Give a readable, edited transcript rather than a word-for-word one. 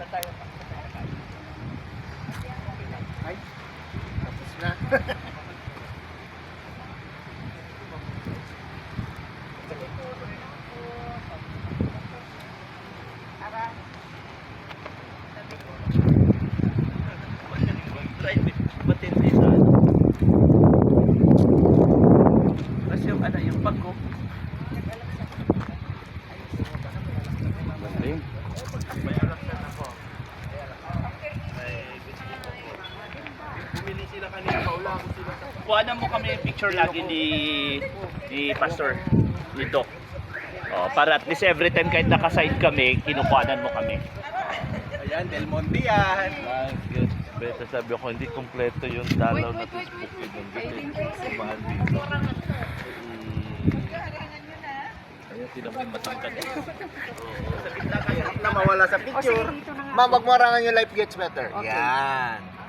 Ay, tapos na. Matindi sa kasi yung ano yung pagko Bumili sila kanina, paula ko sila. kuhanan mo kami picture lagi ni Pastor ni Doc. Oh, para at least every time kahit naka-side kami, kinukuhanan mo kami. Ayan, Del Monte yan. Good. Beta sabi ko, hindi kompleto yung dalaw na Facebook yun. Kasi mahal dito. Ayun, tinan mo yung matangkad. Na mawala sa picture. Ma'am, wag mo harangan yung life gets better. Yan.